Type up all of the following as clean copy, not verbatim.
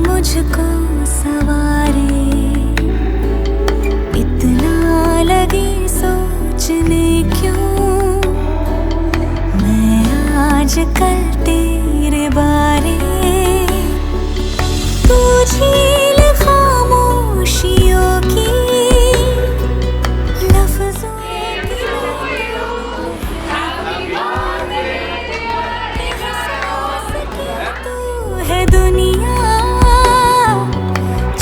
मुझको सवारे इतना लगे सोचने क्यों मैं आजकल तेरे बारे तू झील खामोशियों की लफ्जों तू है दुनिया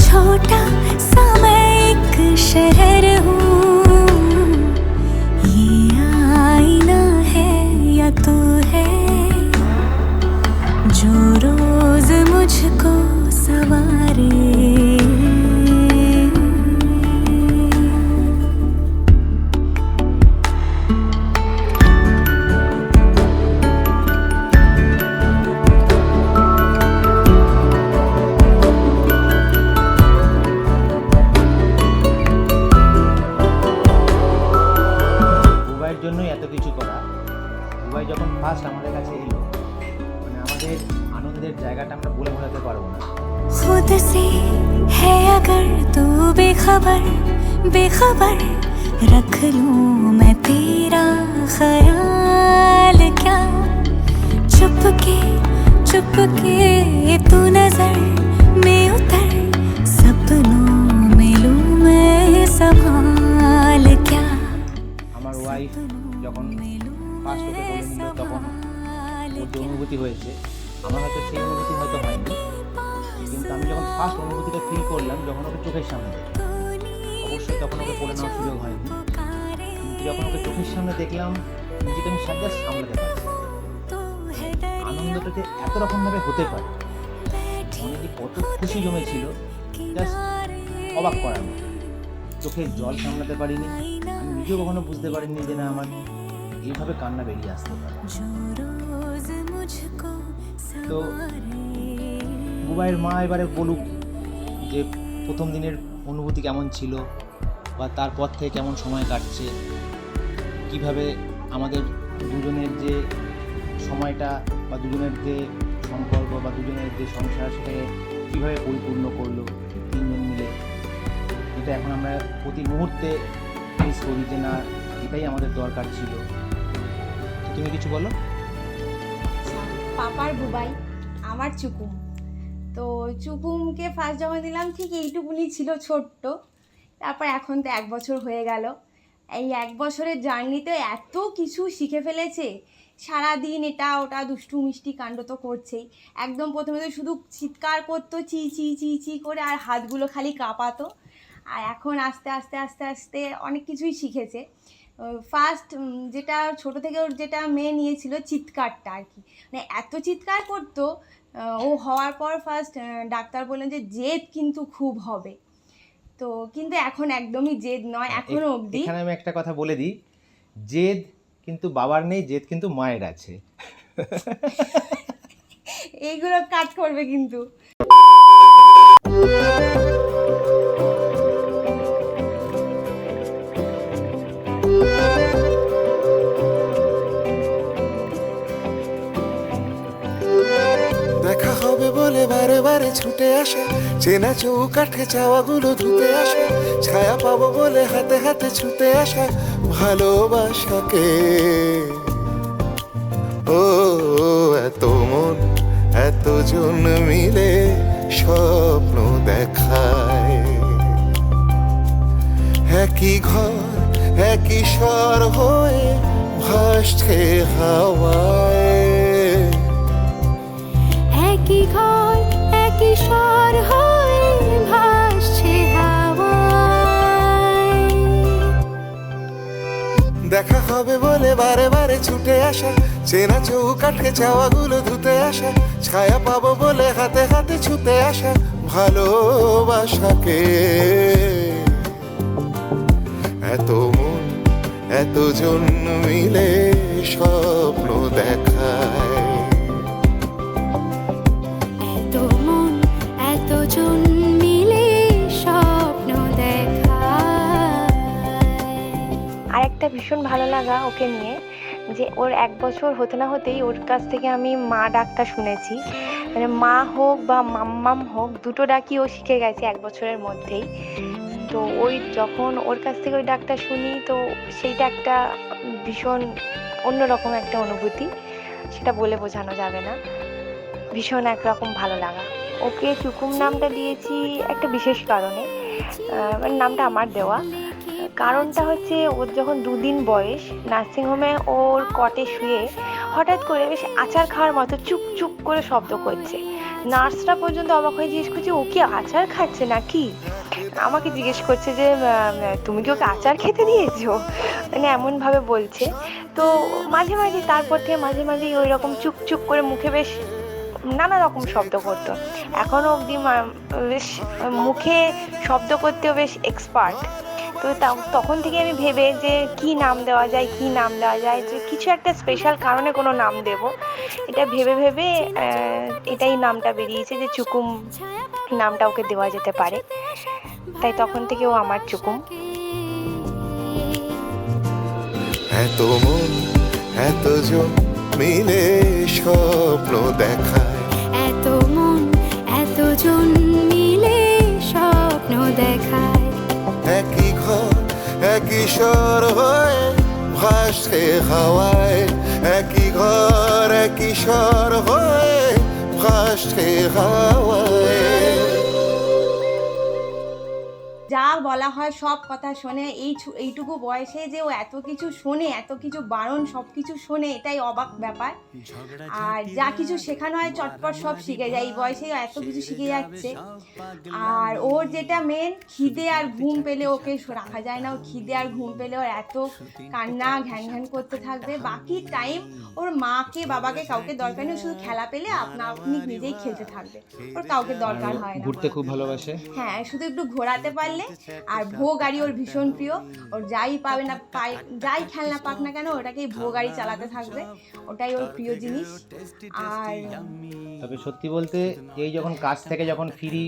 छोटा सा मैं एक शहर हूँ ये आईना है या तू है जो रोज मुझको सवारे জন্যই এত কিছু করা। দুবাই যখন ফার্স্ট আমাদের কাছে এলো মানে আমাদের আনন্দের জায়গাটা আমরা বলে বোঝাতে পারবো না। खुद से है अगर तू बेखबर बेखबर रख लूं मैं तेरा ख्याल क्या चुपके तू नजर में उतर सपनों में लूं मैं संभाल क्या আমার ওয়াইফ যখন ফার্স্ট ওকে বলে নিল তখন ওর যে অনুভূতি হয়েছে আমার হয়তো সেই অনুভূতি হয়তো হয়নি, কিন্তু আমি যখন ফার্স্ট অনুভূতিটা ফিল করলাম যখন ওকে চোখের সামনে অবশ্যই তখন ওকে বলে নেওয়ার সুযোগ হয়নি, কিন্তু যখন ওকে চোখের সামনে দেখলাম নিজেকে আমি জাস্ট সামলাতে পারছি। আনন্দটা যে এত রকমভাবে হতে পারে মনে যে কত খুশি জমেছিল জাস্ট অবাক করার মতো। চোখের জল সামলাতে পারিনি, আমি নিজেও কখনো বুঝতে পারিনি যে না আমার এইভাবে কান্না বেরিয়ে আসতে পারে। তো বুবাইয়ের মা এবারে বলুক যে প্রথম দিনের অনুভূতি কেমন ছিল বা তারপর থেকে কেমন সময় কাটছে, কিভাবে আমাদের দুজনের যে সময়টা বা দুজনের যে সম্পর্ক বা দুজনের যে সংসার সেটাকে কীভাবে পরিপূর্ণ করলো তিনজন মিলে, এটা এখন আমরা প্রতি মুহূর্তে মিস করি যে না এটাই আমাদের দরকার ছিল। তুমি কিছু বলো। পাপার বুবাই আমার চুকুম, তো চুকুমকে ফার্স্ট যখন দিলাম ঠিক এইটুকুনি ছিল ছোট্ট, তারপর এখন তো 1 বছর হয়ে গেল। এই 1 বছরের জার্নিতে এত কিছু শিখে ফেলেছে, সারাদিন এটা ওটা দুষ্টু মিষ্টি কাণ্ড তো করছেই। একদম প্রথমে তো শুধু চিৎকার করতো চি চি চি চি করে, আর হাতগুলো খালি কাঁপাতো। আর এখন আস্তে আস্তে আস্তে আস্তে অনেক কিছুই শিখেছে। ফার্স্ট যেটা ছোটো থেকে ওর যেটা মেয়ে নিয়েছিল চিৎকারটা আর কি, মানে এত চিৎকার করতো। ও হওয়ার পর ফার্স্ট ডাক্তার বললেন যে জেদ কিন্তু খুব হবে, তো কিন্তু এখন একদমই জেদ নয় এখনো অবধি। এখানে আমি একটা কথা বলে দিই, জেদ কিন্তু বাবার নেই, জেদ কিন্তু মায়ের আছে। এইগুলো কাজ করবে কিন্তু। দেখা হবে বলে বারে বারে ছুটে আসে, চেনা চৌকাঠে চাওয়াগুলো ধুতে আসে, ছায়া পাবো বলে হাতে হাতে ছুটে আসা ভালোবাসাকে। ও এত মন এতজন মিলে স্বপ্ন দেখায়, একই ঘর একই স্বর হয়ে ভাসছে হাওয়ায়। একই ঘর একই স্বর হয়ে ভাসছে হাওয়ায়। দেখা হবে বলে বারে বারে ছুটে আসা, চেনা চৌকাঠে চাওয়াগুলো ধুতে আসা, ছায়া পাবো বলে হাতে হাতে ছুতে আসা ভালোবাসাকে। এত মন এতজন মিলে স্বপ্ন দেখায়। এত মন এতজন মিলে স্বপ্ন দেখায়। আরেকটা ভীষণ ভালো লাগা ওকে নিয়ে, যে ওর 1 বছর হতে না হতেই ওর কাছ থেকে আমি মা ডাকটা শুনেছি। মানে মা হোক বা মাম্মাম হোক, দুটো ডাকই ও শিখে গেছে 1 বছরের মধ্যেই। তো ওই যখন ওর কাছ থেকে ওই ডাকটা শুনি, তো সেইটা একটা ভীষণ অন্যরকম একটা অনুভূতি, সেটা বলে বোঝানো যাবে না। ভীষণ একরকম ভালো লাগা। ওকে চুকুম নামটা দিয়েছি একটা বিশেষ কারণে, মানে নামটা আমার দেওয়া। কারণটা হচ্ছে, ওর যখন 2 দিন বয়স, নার্সিংহোমে ওর কটে শুয়ে হঠাৎ করে বেশ আচার খাওয়ার মতো চুপ চুপ করে শব্দ করছে। নার্সরা পর্যন্ত অবাক হয়ে জিজ্ঞেস করছে, ও কি আচার খাচ্ছে নাকি? আমাকে জিজ্ঞেস করছে যে তুমি কি ওকে আচার খেতে দিয়েছো, মানে এমনভাবে বলছে। তো মাঝে মাঝে তারপর থেকে মাঝে মাঝেই ওই রকম চুপ চুপ করে মুখে বেশ নানা রকম শব্দ করতো। এখনও অবধি বেশ মুখে শব্দ করতেও বেশ এক্সপার্ট। তো তখন থেকে আমি ভেবে যে কি নাম দেওয়া যায়, যে কিছু একটা স্পেশাল কারণে কোনো নাম দেব, এটা ভেবে ভেবে এটাই নামটা বেরিয়েছে যে চুকুম নামটা ওকে দেওয়া যেতে পারে। তাই তখন থেকে ও আমার চুকুম। এত মন এতজন মিলে স্বপ্ন দেখায়। এত মন এতজন মিলে স্বপ্ন দেখায়। একই ঘর একই স্বর হয়ে ভাসছে হাওয়ায়। একই ঘর একই স্বর হয়ে ভাসছে হাওয়ায়। যা বলা হয় সব কথা শোনে। এইটুকু বয়সে যে ও এত কিছু শোনে, এত কিছু বারণ সব কিছু শোনে, এটাই অবাক ব্যাপার। আর যা কিছু শেখানো হয় চটপট সব শিখে যায়। এই বয়সে এত কিছু শিখে যাচ্ছে। আর ওর যেটা মেন, খিদে আর ঘুম পেলে ওকে রাখা যায় না। ওর খিদে আর ঘুম পেলে ওর এত কান্না ঘ্যান ঘ্যান করতে থাকবে। বাকি টাইম ওর মাকে বাবাকে কাউকে দরকার নেই, শুধু খেলা পেলে আপনি নিজেই খেলতে থাকবে। ওর কাউকে দরকার হয় না। ঘুরতে খুব ভালোবাসে। হ্যাঁ, শুধু একটু ঘোরাতে পারলে। আর ভো গাড়ি ওর ভীষণ প্রিয়। ওর যাই পাবে না পায়, যাই খেলনা পাক না কেন, ওটাকেই ভো গাড়ি চালাতে থাকবে। ওটাই ওর প্রিয় জিনিস। আর তবে সত্যি বলতে, এই যখন কাজ থেকে যখন ফিরি,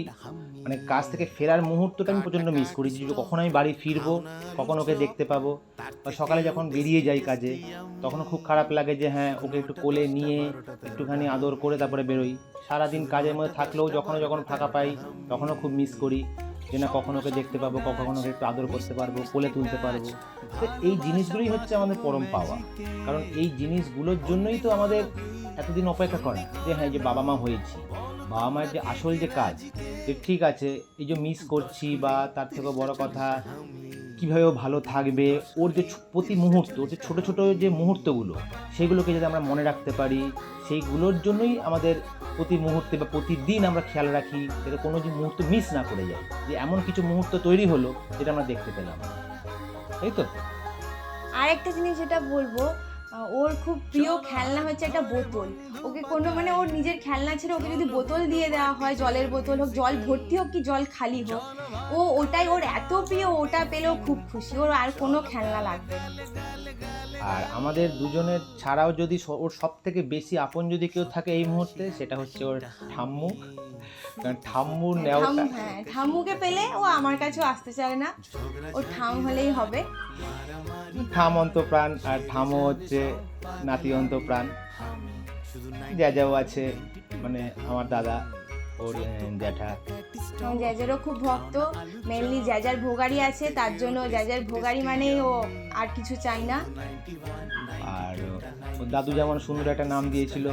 মানে কাজ থেকে ফেরার মুহূর্তটা আমি প্রচণ্ড মিস করি, যে কখন আমি বাড়ি ফিরবো, কখন ওকে দেখতে পাবো। বা সকালে যখন বেরিয়ে যাই কাজে, তখনও খুব খারাপ লাগে যে হ্যাঁ, ওকে একটু কোলে নিয়ে একটুখানি আদর করে তারপরে বেরোই। সারাদিন কাজের মধ্যে থাকলেও যখন ফাঁকা পাই, তখনও খুব মিস করি যে না, কখন ওকে দেখতে পাবো, কখন ওকে একটু আদর করতে পারবো, কোলে তুলতে পারবো। তো এই জিনিসগুলোই হচ্ছে আমাদের পরম পাওয়া। কারণ এই জিনিসগুলোর জন্যই তো আমাদের এতদিন অপেক্ষা করা, যে হ্যাঁ, যে বাবা মা হয়েছি, বাবা মায়ের যে আসল যে কাজ, যে ঠিক আছে এই যে মিস করছি, বা তার থেকেও বড় কথা কীভাবে ও ভালো থাকবে, ওর যে প্রতি মুহূর্ত, ওর যে ছোটো ছোটো যে মুহূর্তগুলো, সেগুলোকে যদি আমরা মনে রাখতে পারি, সেইগুলোর জন্যই আমাদের প্রতি মুহূর্তে বা প্রতিদিন আমরা খেয়াল রাখি, যাতে কোনো যে মুহূর্ত মিস না করে যায়, যে এমন কিছু মুহূর্ত তৈরি হলো যেটা আমরা দেখতে পেলাম, তাই তো। আরেকটা জিনিস যেটা বলবো, ওর খুব প্রিয় খেলনা হচ্ছে একটা বোতল। ওকে কোনো মানে ওর নিজের খেলনা ছিল, ওকে যদি বোতল দিয়ে দেওয়া হয়, জলের বোতল হোক, জল ভর্তি হোক কি জল খালি হোক, ওটাই ওর এত প্রিয়। ওটা পেলেও খুব খুশি, ওর আর কোনো খেলনা লাগবে না। আর আমাদের দুজনের ছাড়াও যদি ওর সব থেকে বেশি আপন যদি কেউ থাকে এই মুহূর্তে, সেটা হচ্ছে ওর ঠাম্মু। কারণ ঠাম্মুর নেওয়াটা, হ্যাঁ, ঠাম্মুকে পেলে ও আমার কাছেও আসতে চায় না, ওর ঠাম হলেই হবে। ঠাম অন্তপ্রাণ, আর ঠামও হচ্ছে নাতি অন্তপ্রাণ। জ্যাজাও আছে, মানে আমার দাদা, ওর জ্যাঠা। জ্যাজারও খুব ভক্ত। মেনলি জ্যাজার ভোগাড়ি আছে, তার জন্য জ্যাজার ভোগাড়ি মানে ও আর কিছু চাই না। আর ওর দাদু যেমন সুন্দর একটা নাম দিয়েছিল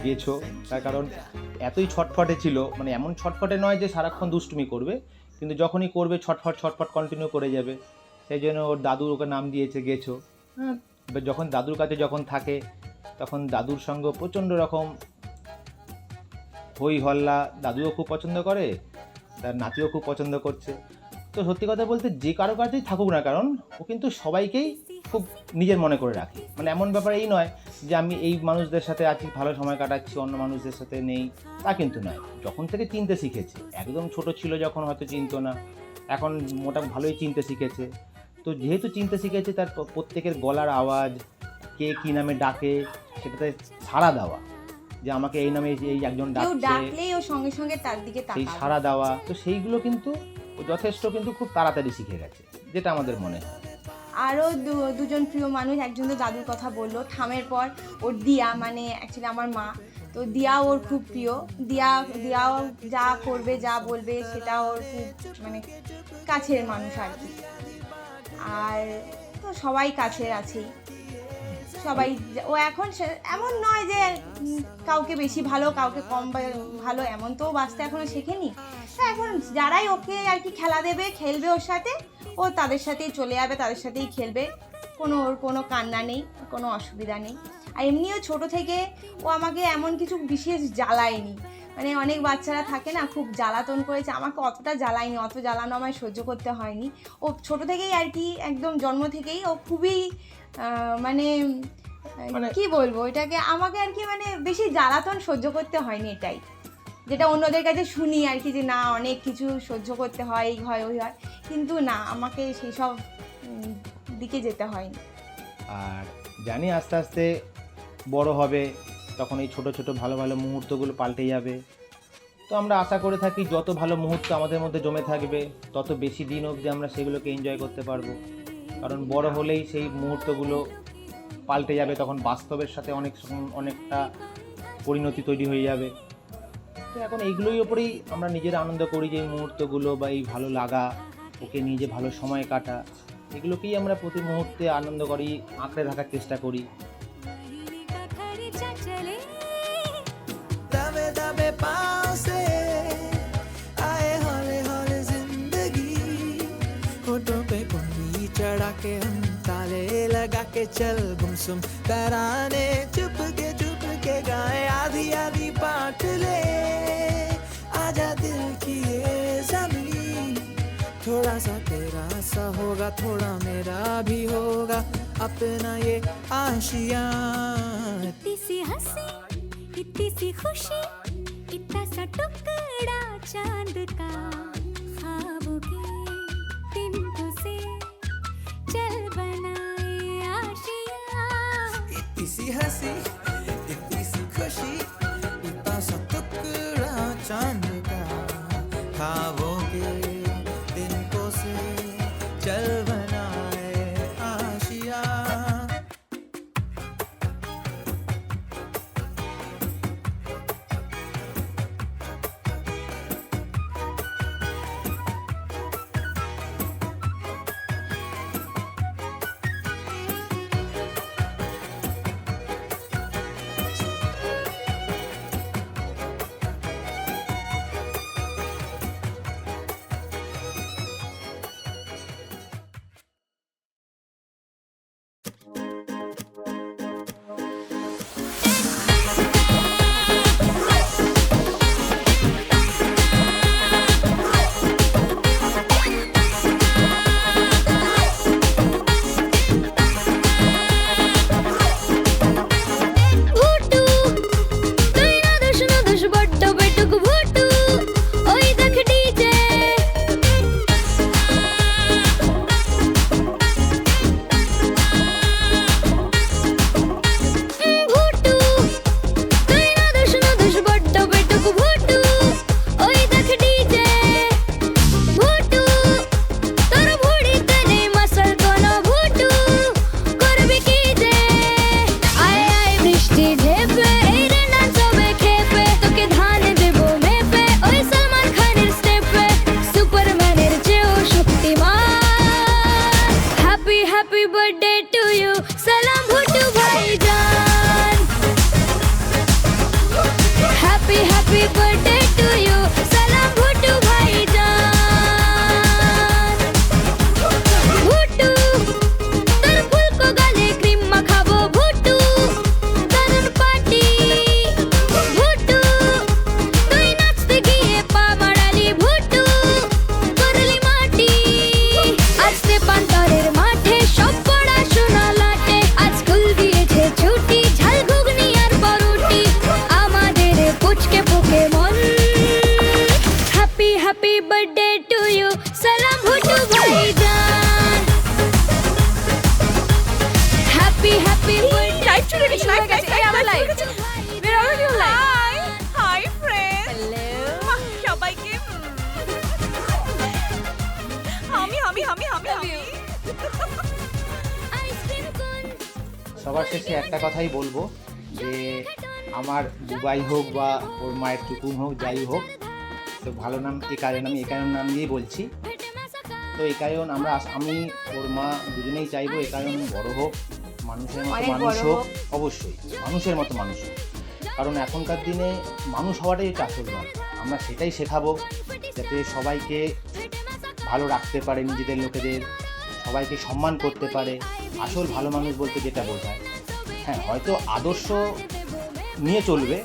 গেছো, তার কারণ এতই ছটফটে ছিল, মানে এমন ছটফটে নয় যে সারাক্ষণ দুষ্টুমি করবে, কিন্তু যখনই করবে ছটফট কন্টিনিউ করে যাবে। সেই জন্য ওর দাদু ওকে নাম দিয়েছে গেছো। হ্যাঁ, এবার যখন দাদুর কাছে যখন থাকে তখন দাদুর সঙ্গে প্রচণ্ড রকম হই হল্লা, দাদুও খুব পছন্দ করে, তার নাতিও খুব পছন্দ করছে। তো সত্যি কথা বলতে যে কারো কাছেই থাকুক না কারণ ও কিন্তু সবাইকেই খুব নিজের মনে করে রাখে। মানে এমন ব্যাপার এই নয় যে আমি এই মানুষদের সাথে আছি ভালো সময় কাটাচ্ছি, অন্য মানুষদের সাথে নেই, তা কিন্তু নয়। যখন থেকে চিনতে শিখেছে, একদম ছোট ছিল যখন হয়তো চিনতো না, এখন মোটামুটি ভালোই চিনতে শিখেছে। তো যেহেতু চিনতে শিখেছে তার প্রত্যেকের গলার আওয়াজ, কে কী নামে ডাকে সেটাতে সাড়া দেওয়া, যে আমাকে এই নামে এই একজন কেউ ডাকছে, ডাকলেই ও সঙ্গে সঙ্গে তার দিকে সেই তাকাবে। সাড়া দেওয়া, তো সেইগুলো কিন্তু ও যথেষ্ট কিন্তু খুব তাড়াতাড়ি শিখে গেছে, যেটা আমাদের মনে হয়। আরও দুজন প্রিয় মানুষ, একজন তো দাদুর কথা বললো, ঠামের পর ওর দিয়া, মানে অ্যাকচুয়ালি আমার মা, তো দিয়া ওর খুব প্রিয়। দিয়াও যা করবে যা বলবে সেটা ওর খুব মানে কাছের মানুষ আর কি। আর তো সবাই কাছের আছেই, সবাই। ও এখন এমন নয় যে কাউকে বেশি ভালো কাউকে কম ভালো, এমন তো বাঁচতে এখনো শেখেনি। তো এখন যারাই ওকে আর কি খেলা দেবে, খেলবে ওর সাথে, ও তাদের সাথেই চলে যাবে, তাদের সাথেই খেলবে, ওর কোনো কান্না নেই, কোনো অসুবিধা নেই। আর এমনিও ছোট থেকে ও আমাকে এমন কিছু বিশেষ জ্বালায়নি। মানে অনেক বাচ্চারা থাকে না খুব জ্বালাতন করেছে, আমাকে অতটা জ্বালায়নি, অত জ্বালানো আমায় সহ্য করতে হয়নি। ও ছোট থেকেই আর কি একদম জন্ম থেকেই ও খুবই মানে কি বলবো এটাকে, আমাকে আর কি মানে বেশি জ্বালাতন সহ্য করতে হয়নি, এটাই যেটা অন্যদের কাছে শুনি আর কি, যে না অনেক কিছু সহ্য করতে হয়, এই হয় ওই হয়, কিন্তু না আমাকে সেই সব দিকে যেতে হয়নি। আর জানি আস্তে আস্তে বড় হবে, তখন এই ছোট ছোট ভালো ভালো মুহূর্তগুলো পাল্টে যাবে। তো আমরা আশা করে থাকি যত ভালো মুহূর্ত আমাদের মধ্যে জমে থাকবে তত বেশি দিন অবধি আমরা সেগুলোকে এনজয় করতে পারবো। কারণ বড় হলেই সেই মুহূর্তগুলো পাল্টে যাবে, তখন বাস্তবের সাথে অনেকটা পরিণতি তৈরি হয়ে যাবে। তো এখন এইগুলোই ওপরেই আমরা নিজেরা আনন্দ করি, যে এই মুহূর্তগুলো বা এই ভালো লাগা, ওকে নিয়ে যে ভালো সময় কাটা, এগুলোকেই আমরা প্রতি মুহূর্তে আনন্দ করি, আঁকড়ে থাকার চেষ্টা করি। दबे दबे पाँव से आए हौले हौले जिंदगी, होठों पे कुंडी चढ़ा के हम ताले लगा के चल गुमसुम तराने चुप के गाए, आधी आधी बांट ले आजा दिल की ये ज़मीन, थोड़ा सा तेरा सा होगा थोड़ा मेरा भी होगा अपना ये आशियाँ। इतनी सी हंसी इतनी सी खुशी, इतना सा टुकड़ा चांद का, ख्वाबों के तिनकों से चल बनाए आशियाँ। इतनी सी हंसी इतनी सी खुशी, इतना सा टुकड़ा चांद का, ख्वाबों के तिनकों से चल बनाए आशियाँ। ভুটু তুই না দোষ বড্ড বেটুক ভুটু, ওই দেখ ডিজে ভুটু তুই না দোষ বড্ড বেটুক ভুটু, ওই দেখ ডিজে ভুটু তোর ভুড়িতে নেই মাসাল কোনো ভুটু, করবি কি যে আয় আয় বৃষ্টি ঝেপে এই রে নাচবে খেপে, তোকে ধান দেবো মেপে ওই সলমান খানের স্টেপে, সুপারম্যানের চেয়েও শক্তিমান। Happy happy birthday to you, সালাম ভুটু ভাইজান। Happy happy birthday to you, সালাম ভুটু ভাইজান। ভুটু সবার শেষে একটা কথাই বলবো যে আমার বুবাই হোক বা ওর মায়ের টুকুম হোক, যাই হোক, তো ভালো নাম একায়ন, আমি একায়ন নাম দিয়েই বলছি। তো একায়ন আমি ওর মা দুজনেই চাইবো একায়ন বড় হোক, মানুষের মতো অনেক মানুষ বড় হোক, হোক। অবশ্যই মানুষের মতো মানুষ হোক। কারণ এখনকার দিনে মানুষ হওয়াটাই একটা আসল নয়, আমরা সেটাই শেখাবো যাতে সবাইকে ভালো রাখতে পারে, নিজেদের লোকেদের সবাইকে সম্মান করতে পারে। আসল ভালো মানুষ বলতে যেটা বোঝায়, হ্যাঁ হয়তো আদর্শ নিয়ে চলবে,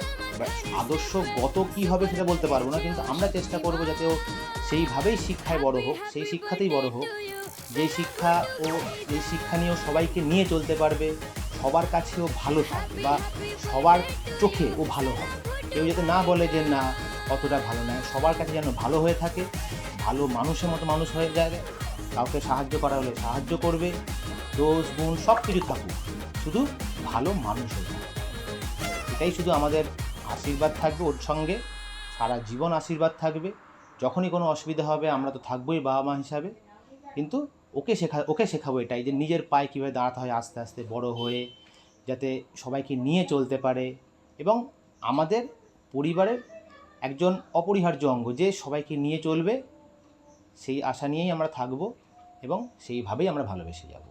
আদর্শগত কী হবে সেটা বলতে পারবো না, কিন্তু আমরা চেষ্টা করবো যাতে ও সেইভাবেই শিক্ষায় বড় হোক, সেই শিক্ষাতেই বড় হোক, যেই শিক্ষা নিয়েও সবাইকে নিয়ে চলতে পারবে, সবার কাছেও ভালো থাকবে বা সবার চোখে ও ভালো হবে। কেউ যাতে না বলে যে না অতটা ভালো নয়, সবার কাছে যেন ভালো হয়ে থাকে, ভালো মানুষের মতো মানুষ হয়ে যাবে, কাউকে সাহায্য করা হলে সাহায্য করবে, দোষ গুণ সব কিছু থাকুক, শুধু ভালো মানুষ হয়ে যাবে। এটাই শুধু আমাদের আশীর্বাদ থাকবে ওর সঙ্গে, সারা জীবন আশীর্বাদ থাকবে। যখনই কোনো অসুবিধা হবে আমরা তো থাকবোই বাবা মা হিসাবে, কিন্তু ওকে শেখাবো এটাই যে নিজের পায়ে কীভাবে দাঁড়াতে হয়, আস্তে আস্তে বড় হয়ে যাতে সবাইকে নিয়ে চলতে পারে, এবং আমাদের পরিবারের একজন অপরিহার্য অঙ্গ যে সবাইকে নিয়ে চলবে, সেই আশা নিয়েই আমরা থাকবো এবং সেইভাবেই আমরা ভালোবেসে যাব।